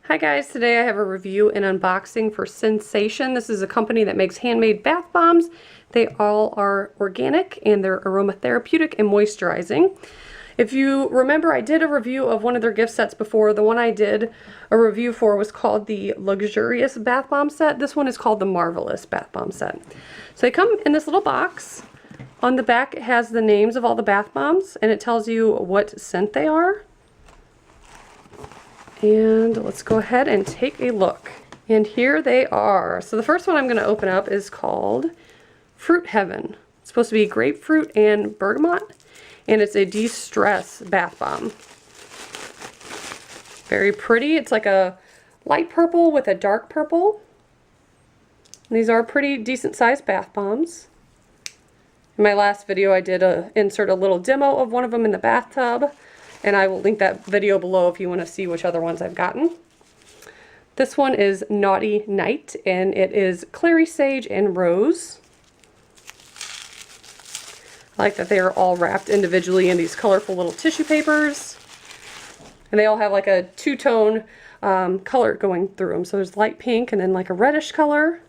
Hi guys, today I have a review and unboxing for Sation. This is a company that makes handmade bath bombs. They all are organic and they're aromatherapeutic and moisturizing. If you remember, I did a review of one of their gift sets before. The one I did a review for was called the Luxurious Bath Bomb Set. This one is called the Marvelous Bath Bomb Set. So they come in this little box. On the back it has the names of all the bath bombs and it tells you what scent they are. And let's go ahead and take a look. And here they are. So the first one I'm going to open up is called Fruit Heaven. It's supposed to be grapefruit and bergamot, and it's a de-stress bath bomb. Very pretty. It's like a light purple with a dark purple. And these are pretty decent sized bath bombs. In my last video I did insert a little demo of one of them in the bathtub. And I will link that video below if you want to see which other ones I've gotten. This one is Naughty Night, and it is clary sage and rose. I like that they are all wrapped individually in these colorful little tissue papers. And they all have like a two-tone color going through them. So there's light pink and then like a reddish color.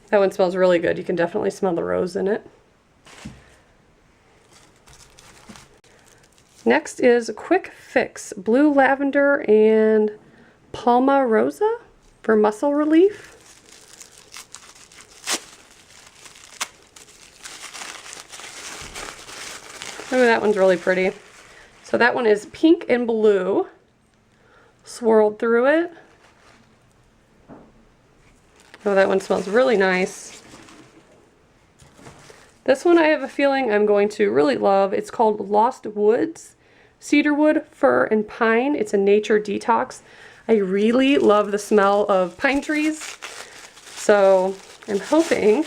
That one smells really good. You can definitely smell the rose in it. Next is Quick Fix Blue Lavender and Palma Rosa for muscle relief. Oh, that one's really pretty. So that one is pink and blue swirled through it. Oh, that one smells really nice. This one I have a feeling I'm going to really love. It's called Lost Woods. Cedarwood, fir, and pine. It's a nature detox. I really love the smell of pine trees. So I'm hoping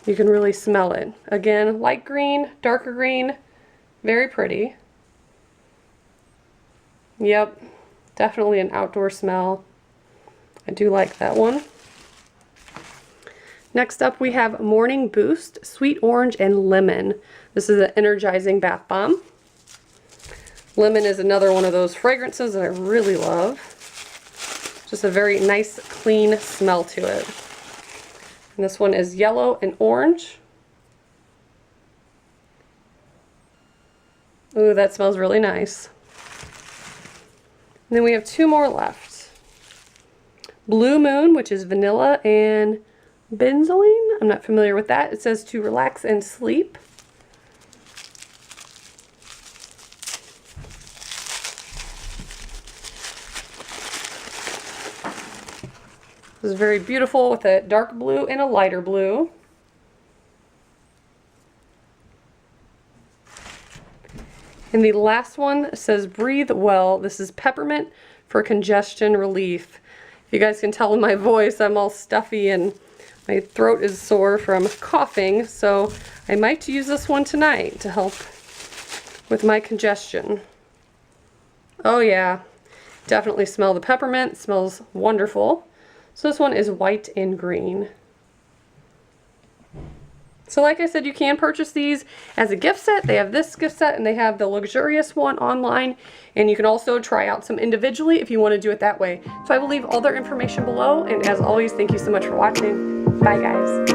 you can really smell it. Again, light green, darker green, very pretty. Yep, definitely an outdoor smell. I do like that one. Next up we have Morning Boost, Sweet Orange and Lemon. This is an energizing bath bomb. Lemon is another one of those fragrances that I really love. Just a very nice, clean smell to it. And this one is yellow and orange. Ooh, that smells really nice. And then we have two more left. Blue Moon, which is vanilla and benzoin. I'm not familiar with that. It says to relax and sleep. This is very beautiful with a dark blue and a lighter blue. And the last one says Breathe Well. This is peppermint for congestion relief. If you guys can tell in my voice, I'm all stuffy and my throat is sore from coughing, so I might use this one tonight to help with my congestion. Oh yeah, definitely smell the peppermint. It smells wonderful. So this one is white and green. So like I said, you can purchase these as a gift set. They have this gift set and they have the luxurious one online. And you can also try out some individually if you want to do it that way. So I will leave all their information below. And as always, thank you so much for watching. Bye guys.